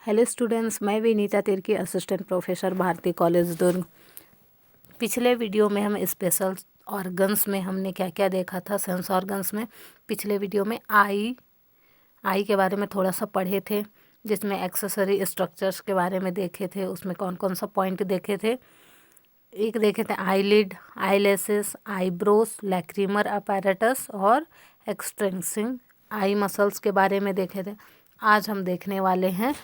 Hello students, मैं Vinita Tirkey, assistant professor, Bharati college Durg. पिछले video में हम स्पेशल ऑर्गन्स में हमने क्या क्या देखा था। सेंस ऑर्गन्स में पिछले वीडियो में आई के बारे में थोड़ा सा पढ़े थे, जिसमें एक्सेसरी स्ट्रक्चर्स के बारे में देखे थे। उसमें कौन कौन सा पॉइंट देखे थे। एक देखे थे आईलिड, आईलेसेस, आईब्रोस, लैक्रीमर अपैरेटस और एक्सटेंसिंग आई मसल्स के बारे में देखे थे। आज हम देखने वाले हैं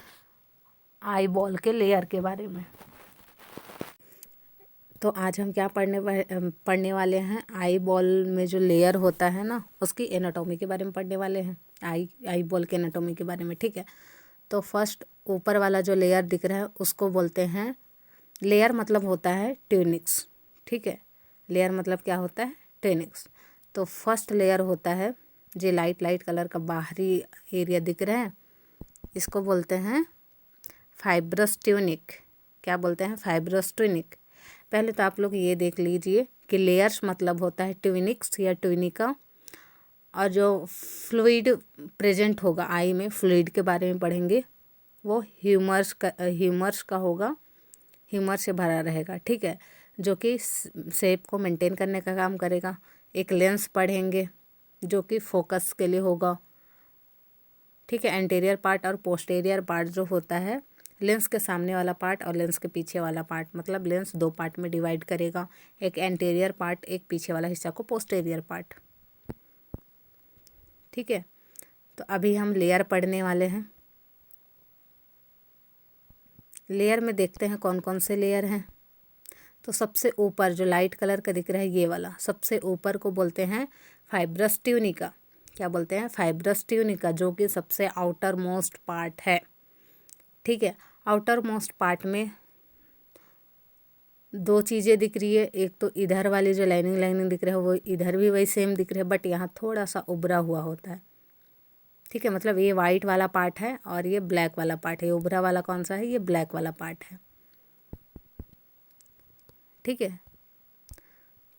आई बॉल के लेयर के बारे में। तो आज हम क्या पढ़ने वाले हैं, आई बॉल में जो लेयर होता है ना, उसकी एनाटॉमी के बारे में पढ़ने वाले हैं। आई बॉल के एनाटॉमी के बारे में, ठीक है। तो फर्स्ट ऊपर वाला जो लेयर दिख रहा है उसको बोलते हैं लेयर, मतलब होता है ट्यूनिक्स, ठीक है। लेयर मतलब क्या होता है, ट्यूनिक्स। तो फर्स्ट लेयर होता है जो लाइट कलर का बाहरी एरिया दिख रहा है, इसको बोलते हैं फाइब्रस ट्यूनिक। क्या बोलते हैं, फाइब्रस ट्यूनिक। पहले तो आप लोग ये देख लीजिए कि लेयर्स मतलब होता है ट्यूनिक्स या ट्यूनिका, और जो फ्लूइड प्रेजेंट होगा आई में, फ्लूइड के बारे में पढ़ेंगे, वो ह्यूमर्स का होगा, ह्यूमर से भरा रहेगा, ठीक है, जो कि शेप को मेंटेन करने का काम करेगा। एक लेंस पढ़ेंगे जो कि फोकस के लिए होगा, ठीक है। एंटीरियर पार्ट और पोस्टीरियर पार्ट जो होता है, लेंस के सामने वाला पार्ट और लेंस के पीछे वाला पार्ट, मतलब लेंस दो पार्ट में डिवाइड करेगा, एक एंटीरियर पार्ट, एक पीछे वाला हिस्सा को पोस्टीरियर पार्ट, ठीक है। तो अभी हम लेयर पढ़ने वाले हैं। लेयर में देखते हैं कौन कौन से लेयर हैं। तो सबसे ऊपर जो लाइट कलर का दिख रहा है, ये वाला सबसे ऊपर को बोलते हैं फाइब्रस ट्यूनिका। क्या बोलते हैं, फाइब्रस ट्यूनिका, जो कि सबसे आउटर मोस्ट पार्ट है, ठीक है। आउटर मोस्ट पार्ट में दो चीज़ें दिख रही है। एक तो इधर वाली जो लाइनिंग दिख रहा है, वो इधर भी वही सेम दिख रहा है, बट यहाँ थोड़ा सा उभरा हुआ होता है, ठीक है। मतलब ये वाइट वाला पार्ट है और ये ब्लैक वाला पार्ट है। ये उभरा वाला कौन सा है, ये ब्लैक वाला पार्ट है, ठीक है।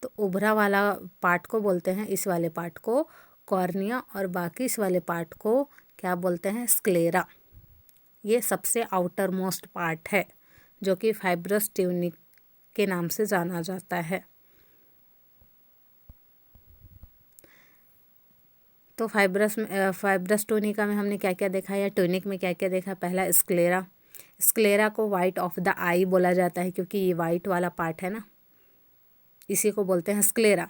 तो उभरा वाला पार्ट को बोलते हैं, इस वाले पार्ट को कॉर्निया, और बाकी इस वाले पार्ट को क्या बोलते हैं, स्क्लेरा। ये सबसे आउटर मोस्ट पार्ट है, जो कि फाइब्रस ट्यूनिक के नाम से जाना जाता है। तो फाइब्रस ट्यूनिका में हमने क्या क्या देखा, या ट्यूनिक में क्या क्या देखा। पहला स्क्लेरा। स्क्लेरा को वाइट ऑफ द आई बोला जाता है, क्योंकि ये वाइट वाला पार्ट है ना, इसी को बोलते हैं स्क्लेरा,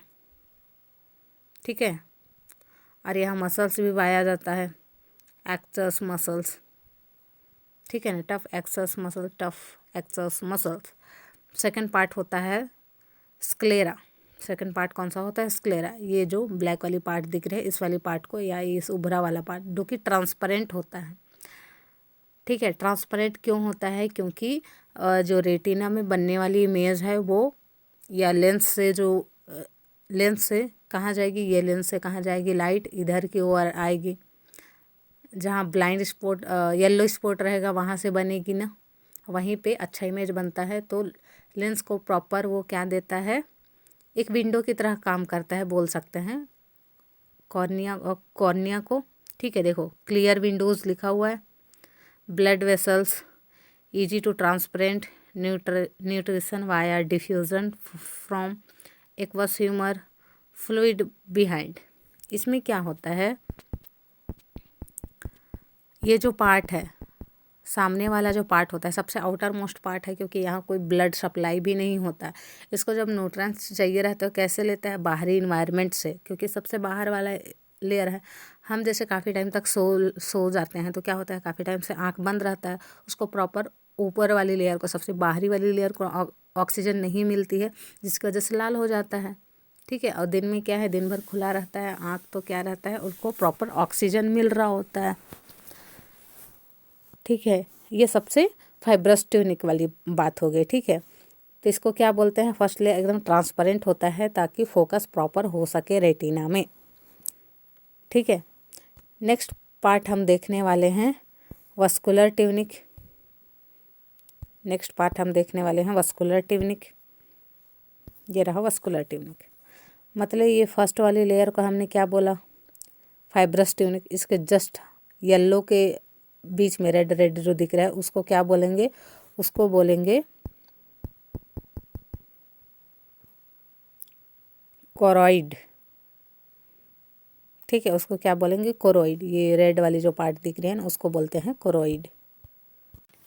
ठीक है। और यहाँ मसल्स भी पाया जाता है, एक्सस मसल्स, ठीक है ना, tough access muscles. Second part होता है स्क्लेरा। सेकंड पार्ट कौन सा होता है, स्क्लेरा। ये जो ब्लैक वाली पार्ट दिख रहे हैं, इस वाली पार्ट को, या इस उभरा वाला पार्ट, जो कि ट्रांसपेरेंट होता है, ठीक है। ट्रांसपेरेंट क्यों होता है, क्योंकि जो रेटिना में बनने वाली इमेज है वो, या लेंस से कहाँ जाएगी, ये लेंस से कहाँ जाएगी, लाइट इधर की ओर आएगी, जहाँ ब्लाइंड स्पॉट येलो स्पॉट रहेगा वहाँ से बनेगी ना, वहीं पे अच्छा इमेज बनता है। तो लेंस को प्रॉपर वो क्या देता है, एक विंडो की तरह काम करता है, बोल सकते हैं कॉर्निया को, ठीक है। देखो क्लियर विंडोज लिखा हुआ है, blood vessels, easy to transparent, nutrition via diffusion from aqueous humour, fluid behind. इसमें क्या होता है, ये जो पार्ट है, सामने वाला जो पार्ट होता है, सबसे आउटर मोस्ट पार्ट है, क्योंकि यहाँ कोई ब्लड सप्लाई भी नहीं होता। इसको जब न्यूट्रिएंट्स चाहिए रहता है, कैसे लेता है, बाहरी इन्वायरमेंट से, क्योंकि सबसे बाहर वाला लेयर है। हम जैसे काफ़ी टाइम तक सो जाते हैं, तो क्या होता है, काफ़ी टाइम से आँख बंद रहता है, उसको प्रॉपर ऊपर वाली लेयर को, सबसे बाहरी वाली लेयर को ऑक्सीजन नहीं मिलती है, जिसकी वजह से लाल हो जाता है, ठीक है। और दिन में क्या है, दिन भर खुला रहता है आँख, तो क्या रहता है, उसको प्रॉपर ऑक्सीजन मिल रहा होता है, ठीक है। ये सबसे फाइब्रस ट्यूनिक वाली बात हो गई, ठीक है। तो इसको क्या बोलते हैं, फर्स्ट लेयर एकदम ट्रांसपेरेंट होता है, ताकि फोकस प्रॉपर हो सके रेटिना में, ठीक है। नेक्स्ट पार्ट हम देखने वाले हैं वस्कुलर ट्यूनिक। नेक्स्ट पार्ट हम देखने वाले हैं वस्कुलर ट्यूनिक। ये रहा वस्कुलर ट्यूनिक। मतलब ये फर्स्ट वाली लेयर को हमने क्या बोला, फाइब्रस ट्यूनिक। इसके जस्ट येलो के बीच में रेड रेड जो दिख रहा है उसको क्या बोलेंगे, उसको बोलेंगे कोरॉइड। ठीक है, उसको क्या बोलेंगे, कोरॉइड। ये रेड वाली जो पार्ट दिख रहे हैं ना उसको बोलते हैं कोरॉइड।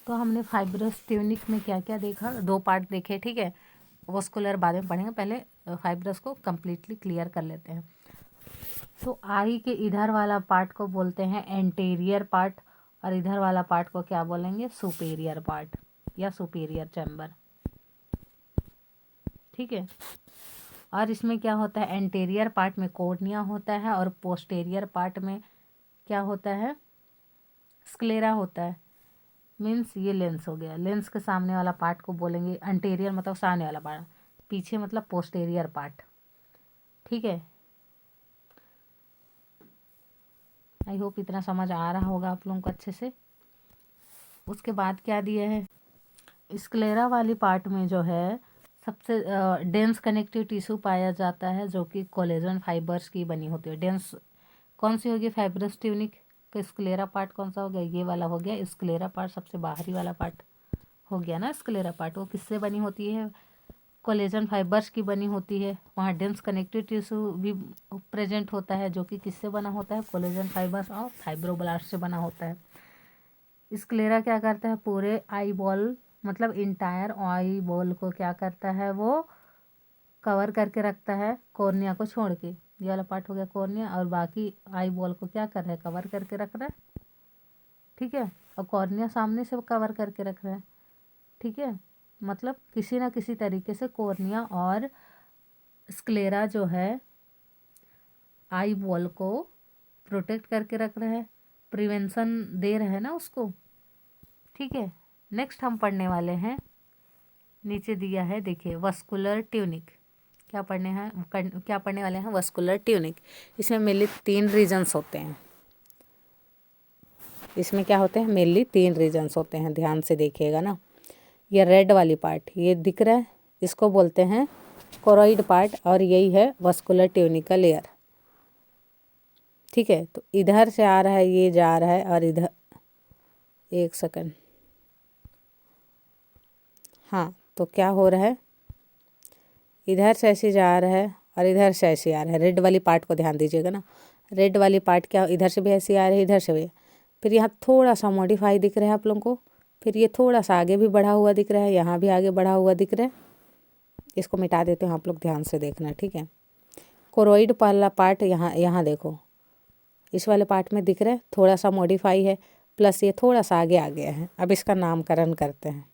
तो हमने फाइब्रस ट्यूनिक में क्या क्या देखा, 2 पार्ट देखे। ठीक है, वस्कुलर बाद में पढ़ेंगे, पहले फाइब्रस को कम्प्लीटली क्लियर कर लेते हैं। तो आई के इधर वाला पार्ट को बोलते हैं एंटीरियर पार्ट, और इधर वाला पार्ट को क्या बोलेंगे, सुपेरियर पार्ट या सुपेरियर चैम्बर। ठीक है, और इसमें क्या होता है, एंटीरियर पार्ट में कॉर्निया होता है और पोस्टेरियर पार्ट में क्या होता है, स्क्लेरा होता है। मीन्स ये लेंस हो गया। लेंस के सामने वाला पार्ट को बोलेंगे एंटीरियर, मतलब सामने वाला पार्ट, पीछे मतलब पोस्टेरियर पार्ट। ठीक है, आई होप इतना समझ आ रहा होगा आप लोगों को अच्छे से। उसके बाद क्या दिया है, स्क्लेरा वाली पार्ट में जो है सबसे डेंस कनेक्टिव टिश्यू पाया जाता है, जो कि कोलेजन फाइबर्स की बनी होती है। डेंस कौन सी होगी, फाइब्रस ट्यूनिक का स्क्लेरा पार्ट कौन सा हो गया, ये वाला हो गया। स्क्लेरा पार्ट सबसे बाहरी वाला पार्ट हो गया ना। स्क्लेरा पार्ट वो किससे बनी होती है, कोलेजन फाइबर्स की बनी होती है। वहाँ डेंस कनेक्टिव टिश्यू भी प्रेजेंट होता है, जो कि किससे बना होता है, कोलेजन फाइबर्स और फाइब्रोब्लास्ट से बना होता है। स्क्लेरा क्या करता है, पूरे आई बॉल मतलब इंटायर आई बॉल को क्या करता है, वो कवर करके रखता है, कॉर्निया को छोड़ के। ये वाला पार्ट हो गया कॉर्निया, और बाकी आई बॉल को क्या कर रहा है, कवर करके रख रहा है। ठीक है, और कॉर्निया सामने से कवर करके रख रहा है। ठीक है, मतलब किसी ना किसी तरीके से कॉर्निया और स्क्लेरा जो है आई बॉल को प्रोटेक्ट करके रख रहा है, प्रिवेंशन दे रहा है ना उसको। ठीक है, नेक्स्ट हम पढ़ने वाले हैं, नीचे दिया है देखिए, वस्कुलर ट्यूनिक। क्या पढ़ने वाले हैं, वस्कुलर ट्यूनिक। इसमें मेनली 3 रीजन्स होते हैं। इसमें क्या होते हैं, मेनली 3 रीजन्स होते हैं, ध्यान से देखिएगा ना। ये रेड वाली पार्ट ये दिख रहा है, इसको बोलते हैं कोरॉइड पार्ट, और यही है वस्कुलर ट्यूनिक का लेयर। ठीक है, तो इधर से आ रहा है, ये जा रहा है, और इधर, एक सेकंड, हाँ, तो क्या हो रहा है, इधर से ऐसे जा रहा है और इधर से ऐसे आ रहा है। रेड वाली पार्ट को ध्यान दीजिएगा ना, रेड वाली पार्ट क्या, इधर से भी ऐसे आ रही है, इधर से भी। फिर यहाँ थोड़ा सा मॉडिफाई दिख रहा है आप लोगों को, फिर ये थोड़ा सा आगे भी बढ़ा हुआ दिख रहा है, यहाँ भी आगे बढ़ा हुआ दिख रहा है। इसको मिटा देते हैं, आप लोग ध्यान से देखना। ठीक है, कोरोइड वाला पार्ट यहाँ देखो, इस वाले पार्ट में दिख रहा है, थोड़ा सा मॉडिफाई है, प्लस ये थोड़ा सा आगे आ गया है। अब इसका नामकरण करते हैं।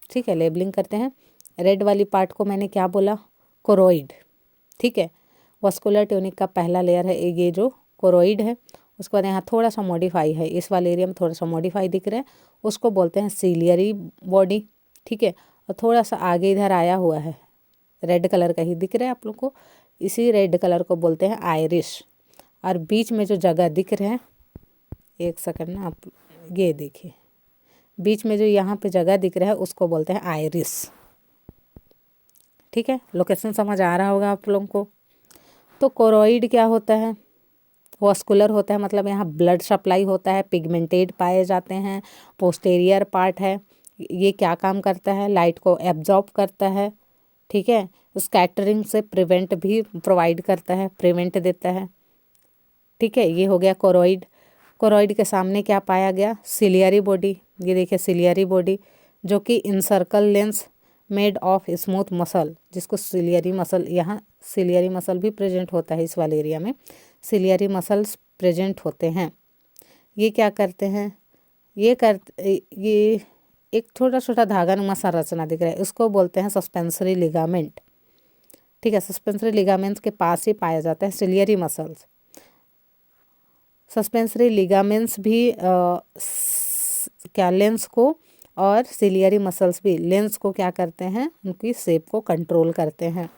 ठीक है, लेबलिंग करते हैं। रेड वाली पार्ट को मैंने क्या बोला, कोरोइड। ठीक है, वस्कुलर ट्यूनिक का पहला लेयर है ये जो कोरोइड है। उसके बाद यहाँ थोड़ा सा मॉडिफाई है, इस वाले एरिया में थोड़ा सा मॉडिफाई दिख रहा है, उसको बोलते हैं सीलियरी बॉडी। ठीक है, और थोड़ा सा आगे इधर आया हुआ है, रेड कलर का ही दिख रहा है आप लोग को, इसी रेड कलर को बोलते हैं आइरिस। और बीच में जो जगह दिख रहे हैं, एक सेकंड ना, आप ये देखिए, बीच में जो यहाँ पे जगह दिख रहा है उसको बोलते हैं आइरिस। ठीक है, लोकेशन समझ आ रहा होगा आप लोगों को। तो कोरोइड क्या होता है, वस्कुलर होता है, मतलब यहाँ ब्लड सप्लाई होता है, पिगमेंटेड पाए जाते हैं। पोस्टेरियर पार्ट है, ये क्या काम करता है, लाइट को एब्जॉर्ब करता है। ठीक है, स्कैटरिंग से प्रिवेंट भी प्रोवाइड करता है, प्रिवेंट देता है। ठीक है, ये हो गया कोरोइड। कोरोइड के सामने क्या पाया गया, सिलियरी बॉडी। ये देखिए सिलियरी बॉडी, जो कि encircle lens made of smooth muscle, जिसको सिलियरी मसल, यहाँ सिलियरी मसल भी प्रेजेंट होता है, इस वाले एरिया में सिलियरी मसल्स प्रेजेंट होते हैं। ये क्या करते हैं, ये एक छोटा छोटा धागा नुमा संरचना दिख रहा है, उसको बोलते हैं सस्पेंसरी लिगामेंट। ठीक है, सस्पेंसरी लिगामेंट्स के पास ही पाया जाता है सिलियरी मसल्स। सस्पेंसरी लिगामेंट्स भी क्या लेंस को, और सिलियरी मसल्स भी लेंस को क्या करते हैं, उनकी शेप को कंट्रोल करते हैं।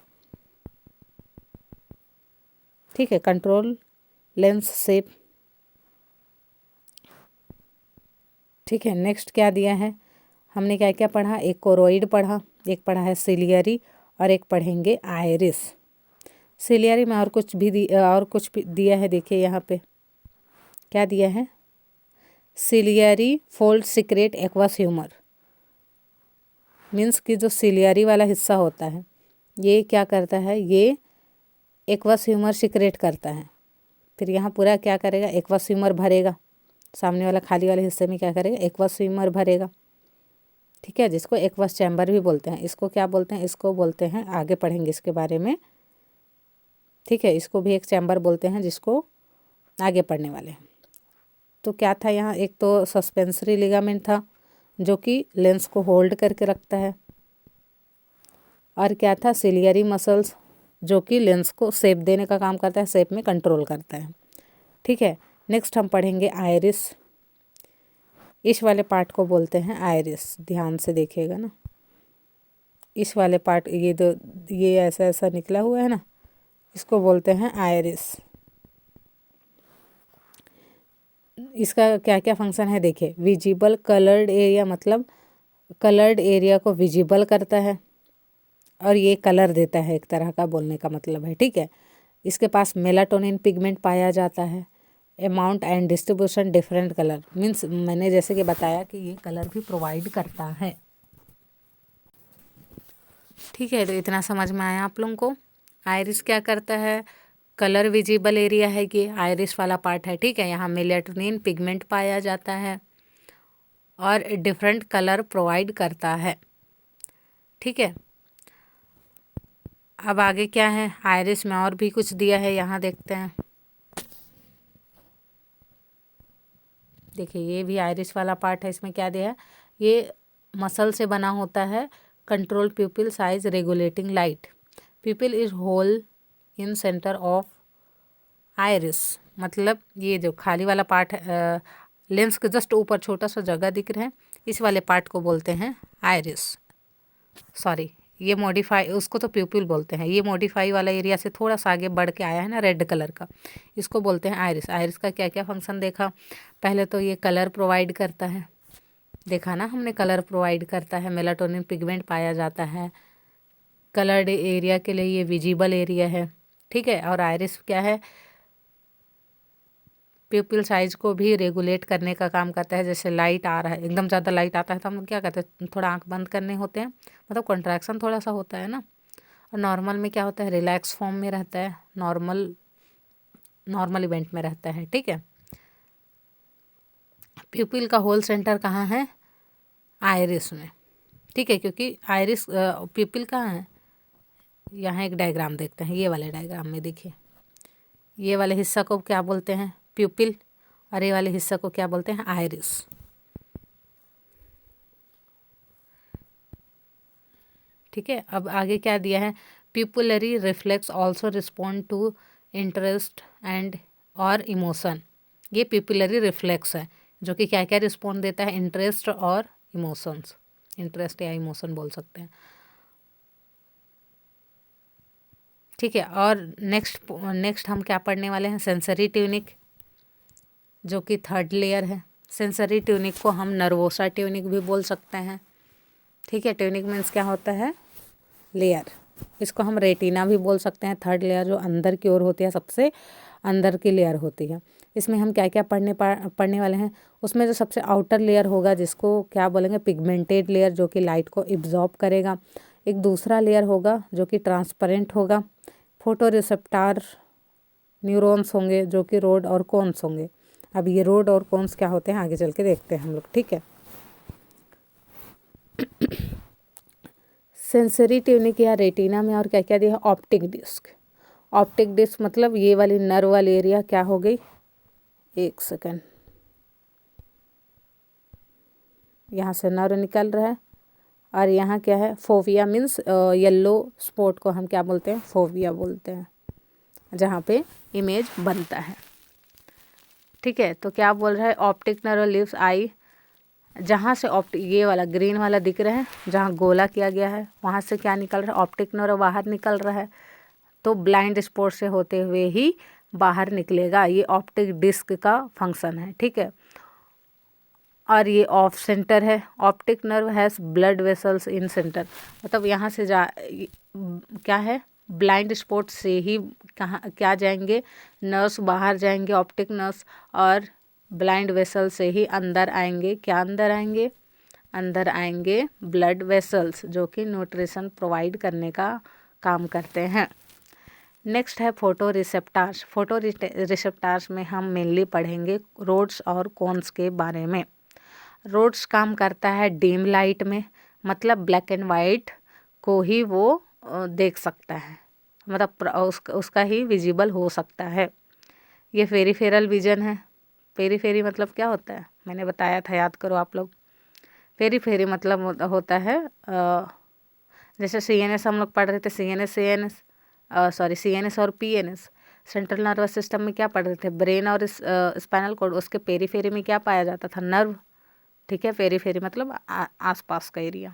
ठीक है, कंट्रोल लेंस शेप। ठीक है, नेक्स्ट क्या दिया है, हमने क्या क्या पढ़ा, एक कोरोइड पढ़ा, एक पढ़ा है सिलियरी, और एक पढ़ेंगे आइरिस। सिलियरी में और कुछ भी दिया है, देखिए यहाँ पे क्या दिया है, ciliary fold secrete aqueous humour, means कि जो सिलियरी वाला हिस्सा होता है ये क्या करता है, ये एक्वस ह्यूमर सिक्रेट करता है। फिर यहाँ पूरा क्या करेगा, एक्वस ह्यूमर भरेगा, सामने वाला खाली वाले हिस्से में क्या करेगा, एक्वस ह्यूमर भरेगा। ठीक है, जिसको एक्वस चैम्बर भी बोलते हैं। इसको क्या बोलते हैं, इसको बोलते हैं, आगे पढ़ेंगे इसके बारे में। ठीक है, इसको भी एक चैम्बर बोलते हैं, जिसको आगे पढ़ने वाले हैं। तो क्या था यहाँ, एक तो सस्पेंसरी लिगामेंट था जो कि लेंस को होल्ड करके रखता है, और क्या था, सिलियरी मसल्स जो कि लेंस को शेप देने का काम करता है, शेप में कंट्रोल करता है। ठीक है, नेक्स्ट हम पढ़ेंगे आइरिस। इस वाले पार्ट को बोलते हैं आइरिस, ध्यान से देखिएगा ना, इस वाले पार्ट, ये ऐसा ऐसा निकला हुआ है ना, इसको बोलते हैं आइरिस। इसका क्या क्या फंक्शन है देखिए, विजिबल कलर्ड एरिया, मतलब कलर्ड एरिया को विजिबल करता है, और ये कलर देता है, एक तरह का बोलने का मतलब है। ठीक है, इसके पास मेलाटोनिन पिगमेंट पाया जाता है। Amount and distribution different colour, means मैंने जैसे कि बताया कि ये कलर भी प्रोवाइड करता है। ठीक है, तो इतना समझ में आया आप लोगों को। आइरिस क्या करता है, कलर विजिबल एरिया है, कि आइरिस वाला पार्ट है। ठीक है, यहाँ मेलाटोनिन पिगमेंट पाया जाता है और डिफरेंट कलर प्रोवाइड करता है। ठीक है, अब आगे क्या है, आइरिस में और भी कुछ दिया है, यहाँ देखते हैं। देखिए, ये भी आइरिस वाला पार्ट है, इसमें क्या दिया है, ये मसल से बना होता है। Control pupil size regulating light, pupil is hole in centre of iris, मतलब ये जो खाली वाला पार्ट है, लेंस के जस्ट ऊपर छोटा सा जगह दिख रहा है, इस वाले पार्ट को बोलते हैं आइरिस। सॉरी, ये मॉडिफाई, उसको तो प्यूपिल बोलते हैं, ये मॉडिफाई वाला एरिया से थोड़ा सा आगे बढ़ के आया है ना, रेड कलर का, इसको बोलते हैं आइरिस। आइरिस का क्या क्या फंक्शन देखा, पहले तो ये कलर प्रोवाइड करता है, देखा ना हमने, कलर प्रोवाइड करता है, मेलाटोनिन पिगमेंट पाया जाता है, कलर्ड एरिया के लिए ये विजिबल एरिया है। ठीक है, और आइरिस क्या है, प्यूपिल साइज को भी रेगुलेट करने का काम करता है। जैसे लाइट आ रहा है, एकदम ज़्यादा लाइट आता है तो हम लोग क्या करते हैं, थोड़ा आंख बंद करने होते हैं, मतलब कंट्रैक्शन थोड़ा सा होता है ना, और नॉर्मल में क्या होता है, रिलैक्स फॉर्म में रहता है, नॉर्मल इवेंट में रहता है। ठीक है, प्यूपिल का होल सेंटर कहाँ है, आइरिस में। ठीक है, क्योंकि आइरिस प्यूपिल कहाँ है, यहाँ एक डायग्राम देखते हैं, ये वाले डायग्राम में देखिए, ये वाले हिस्सा को क्या बोलते हैं, प्यूपिल, और ये वाले हिस्सा को क्या बोलते हैं, आइरिस। ठीक है, अब आगे क्या दिया है, pupillary reflex also respond to interest and और इमोशन। ये प्यूपिलरी रिफ्लेक्स है जो कि क्या क्या रिस्पॉन्ड देता है, इंटरेस्ट और इमोशंस, इंटरेस्ट या इमोशन बोल सकते हैं। ठीक है, और नेक्स्ट हम क्या पढ़ने वाले हैं, सेंसरी ट्यूनिक, जो कि थर्ड लेयर है। सेंसरी ट्यूनिक को हम नर्वोसा ट्यूनिक भी बोल सकते हैं। ठीक है, ट्यूनिक मीन्स क्या होता है, लेयर। इसको हम रेटिना भी बोल सकते हैं, थर्ड लेयर जो अंदर की ओर होती है, सबसे अंदर की लेयर होती है। इसमें हम क्या क्या पढ़ने वाले हैं, उसमें जो सबसे आउटर लेयर होगा, जिसको क्या बोलेंगे, पिगमेंटेड लेयर, जो कि लाइट को इब्जॉर्ब करेगा। एक दूसरा लेयर होगा जो कि ट्रांसपेरेंट होगा, फोटो रिसेप्टर न्यूरॉन्स होंगे, जो कि रोड और कोन्स होंगे। अब ये रोड और कोन्स क्या होते हैं, आगे चल के देखते हैं हम लोग। ठीक है, सेंसरी ट्यूनिक या रेटिना में और क्या क्या दिया है, ऑप्टिक डिस्क। ऑप्टिक डिस्क मतलब ये वाली नर्व वाली एरिया क्या हो गई, एक सेकेंड, यहाँ से नर्व निकल रहा है, और यहाँ क्या है, फोविया मीन्स येलो स्पॉट को हम क्या बोलते हैं, फोविया बोलते हैं, जहाँ पे इमेज बनता है। ठीक है, तो क्या बोल रहा है, ऑप्टिक नर्व लिव्स आई, जहाँ से ये वाला ग्रीन वाला दिख रहा है, जहाँ गोला किया गया है, वहाँ से क्या निकल रहा है, ऑप्टिक नर्व बाहर निकल रहा है, तो ब्लाइंड स्पॉट से होते हुए ही बाहर निकलेगा। ये ऑप्टिक डिस्क का फंक्शन है। ठीक है, और ये ऑफ सेंटर है, optic nerve has blood vessels in centre, मतलब यहाँ से क्या है, ब्लाइंड स्पॉट से ही कहाँ क्या जाएंगे, नर्व्स बाहर जाएंगे, ऑप्टिक नर्व्स, और ब्लाइंड वेसल से ही अंदर आएंगे, क्या अंदर आएंगे, अंदर आएंगे ब्लड वेसल्स, जो कि न्यूट्रिशन प्रोवाइड करने का काम करते हैं। नेक्स्ट है फोटो रिसेप्टार्स। फोटो रिसेप्टार्स में हम मेनली पढ़ेंगे रोड्स और कोन्स के बारे में। रोड्स काम करता है डीम लाइट में, मतलब ब्लैक एंड वाइट को ही वो देख सकता है, मतलब उसका ही विजिबल हो सकता है। ये पेरिफेरल विजन है। पेरीफेरी मतलब क्या होता है, मैंने बताया था, याद करो आप लोग। पेरीफेरी मतलब होता है जैसे सीएनएस हम लोग पढ़ रहे थे, सीएनएस और पीएनएस, सेंट्रल नर्वस सिस्टम में क्या पढ़ रहे थे, ब्रेन और स्पाइनल कॉर्ड, उसके पेरीफेरी में क्या पाया जाता था, नर्व। ठीक है, पेरीफेरी मतलब आसपास का एरिया।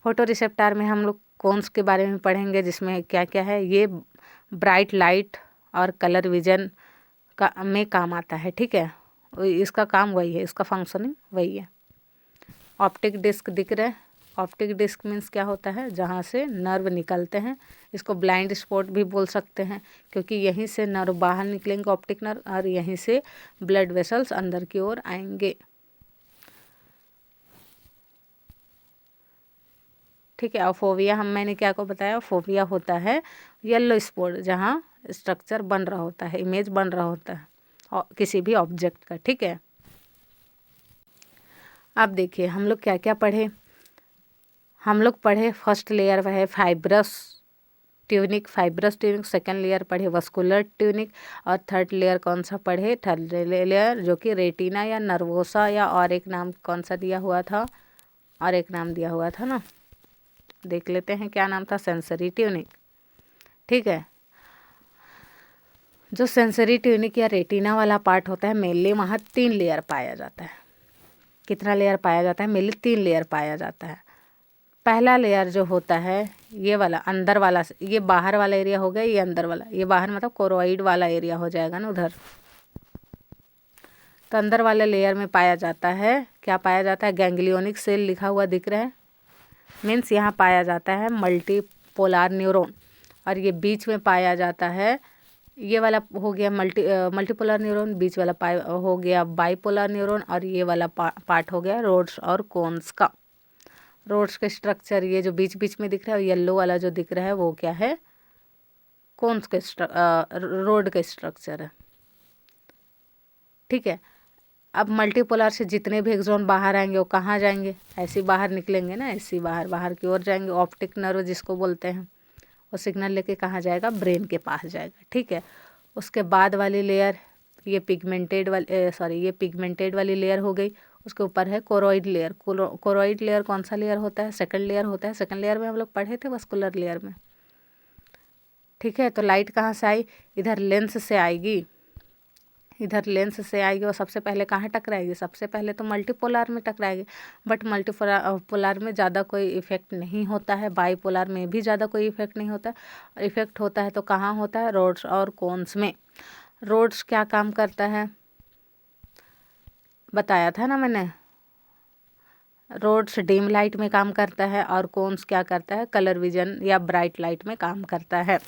फोटो रिसेप्टर में हम लोग कोन्स के बारे में पढ़ेंगे, जिसमें क्या क्या है, ये ब्राइट लाइट और कलर विजन का में काम आता है। ठीक है, इसका काम वही है, इसका फंक्शनिंग वही है। ऑप्टिक डिस्क दिख रहे हैं। ऑप्टिक डिस्क मीन्स क्या होता है, जहाँ से नर्व निकलते हैं, इसको ब्लाइंड स्पॉट भी बोल सकते हैं, क्योंकि यहीं से नर्व बाहर निकलेंगे, ऑप्टिक नर्व, और यहीं से ब्लड वेसल्स अंदर की ओर आएंगे। ठीक है, और फोविया मैंने क्या को बताया, फोविया होता है येलो स्पॉट, जहाँ स्ट्रक्चर बन रहा होता है, इमेज बन रहा होता है और किसी भी ऑब्जेक्ट का। ठीक है, अब देखिए हम लोग क्या क्या पढ़े। हम लोग पढ़े फर्स्ट लेयर वह है फाइब्रस ट्यूनिक, सेकंड लेयर पढ़े वस्कुलर ट्यूनिक, और थर्ड लेयर कौन सा पढ़े, थर्ड लेयर जो कि रेटिना या नर्वोसा, या और एक नाम कौन सा दिया हुआ था, और एक नाम दिया हुआ था ना, देख लेते हैं क्या नाम था, सेंसरी ट्यूनिक। ठीक है, जो सेंसरी ट्यूनिक या रेटिना वाला पार्ट होता है, मेनली वहाँ 3 लेयर पाया जाता है। कितना लेयर पाया जाता है, मेनली 3 लेयर पाया जाता है। पहला लेयर जो होता है ये वाला अंदर वाला, ये बाहर वाला एरिया हो गया, ये अंदर वाला, ये बाहर मतलब कोरोइड वाला एरिया हो जाएगा ना उधर। तो अंदर वाले लेयर में पाया जाता है, क्या पाया जाता है, गैंग्लियोनिक सेल लिखा हुआ दिख रहा है, मीन्स यहाँ पाया जाता है मल्टीपोलार न्यूरॉन, और ये बीच में पाया जाता है, ये वाला हो गया मल्टीपोलर न्यूरॉन, बीच वाला हो गया बाइपोलर न्यूरॉन, और ये वाला पार्ट हो गया रोड्स और कोन्स का। रोड्स के स्ट्रक्चर, ये जो बीच बीच में दिख रहा है, येलो वाला जो दिख रहा है वो क्या है, कोन्स के रोड के स्ट्रक्चर है। ठीक है, अब मल्टीपोलर से जितने भी एक्सॉन बाहर आएंगे वो कहाँ जाएंगे, ऐसे बाहर निकलेंगे ना, ऐसे बाहर की ओर जाएंगे। ऑप्टिक नर्व जिसको बोलते हैं, वो सिग्नल लेके कहाँ जाएगा, ब्रेन के पास जाएगा। ठीक है, उसके बाद वाली लेयर ये पिगमेंटेड वाली लेयर हो गई। उसके ऊपर है कोरोइड लेयर। कोरोइड लेयर कौन सा लेयर होता है, सेकंड लेयर होता है। सेकंड लेयर में हम लोग पढ़े थे वस्कुलर लेयर में। ठीक है, तो लाइट कहाँ से आई, इधर लेंस से आएगी, इधर लेंस से आएगी, और सबसे पहले कहाँ टकराएगी, सबसे पहले तो मल्टीपोलर में टकराएगी, बट मल्टीपोलर में ज़्यादा कोई इफेक्ट नहीं होता है, बाईपोलर में भी ज़्यादा कोई इफेक्ट नहीं होता है। इफेक्ट होता है तो कहाँ होता है, रोड्स और कोन्स में। रोड्स क्या काम करता है, बताया था ना मैंने, रोड्स डिम लाइट में काम करता है, और कोन्स क्या करता है, कलर विजन या ब्राइट लाइट में काम करता है,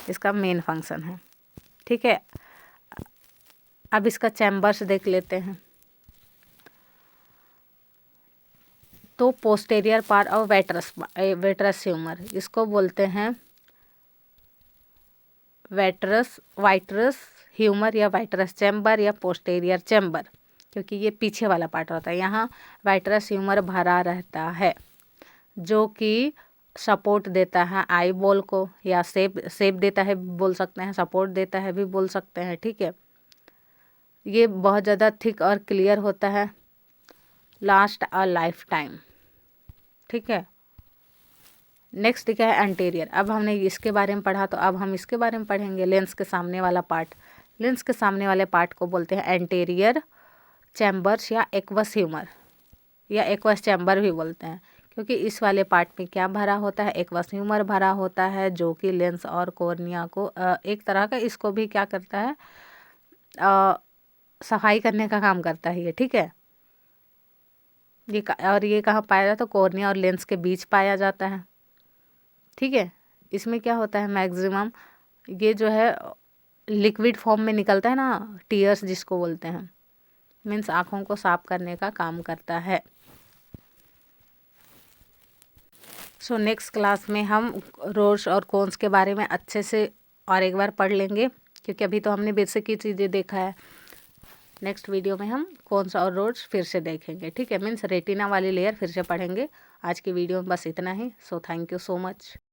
इसका मेन फंक्शन है। ठीक है, अब इसका चैम्बर्स देख लेते हैं। तो पोस्टेरियर पार्ट और वेट्रस ह्यूमर, इसको बोलते हैं वाइट्रस ह्यूमर या वाइट्रस चैम्बर या पोस्टेरियर चैम्बर, क्योंकि ये पीछे वाला पार्ट होता है। यहाँ वाइट्रस ह्यूमर भरा रहता है, जो कि सपोर्ट देता है आई बॉल को, या सेप देता है बोल सकते हैं, सपोर्ट देता है भी बोल सकते हैं। ठीक है, ये बहुत ज़्यादा थिक और क्लियर होता है, लास्ट अ लाइफ टाइम। ठीक है, नेक्स्ट क्या है, एंटीरियर। अब हमने इसके बारे में पढ़ा, तो अब हम इसके बारे में पढ़ेंगे, लेंस के सामने वाला पार्ट। लेंस के सामने वाले पार्ट को बोलते हैं एंटीरियर चैम्बर्स या एक्वस ह्यूमर, या एक्वस चैम्बर भी बोलते हैं, क्योंकि इस वाले पार्ट में क्या भरा होता है, एक्वस ह्यूमर भरा होता है, जो कि लेंस और कॉर्निया को एक तरह का, इसको भी क्या करता है, सफाई करने का काम करता है ये। ठीक है, ये कहाँ पाया जाता है, कॉर्निया और लेंस के बीच पाया जाता है। ठीक है, इसमें क्या होता है, मैक्सिमम ये जो है लिक्विड फॉर्म में निकलता है ना, टीयर्स जिसको बोलते हैं, मीन्स आँखों को साफ करने का काम करता है। सो नेक्स्ट क्लास में हम रोज और कोन्स के बारे में अच्छे से और एक बार पढ़ लेंगे, क्योंकि अभी तो हमने बेसिक ही चीज़ें देखा है। नेक्स्ट वीडियो में हम कोन्स और रोड्स फिर से देखेंगे, ठीक है। मीन्स रेटिना वाली लेयर फिर से पढ़ेंगे। आज की वीडियो में बस इतना ही। So thank you so much.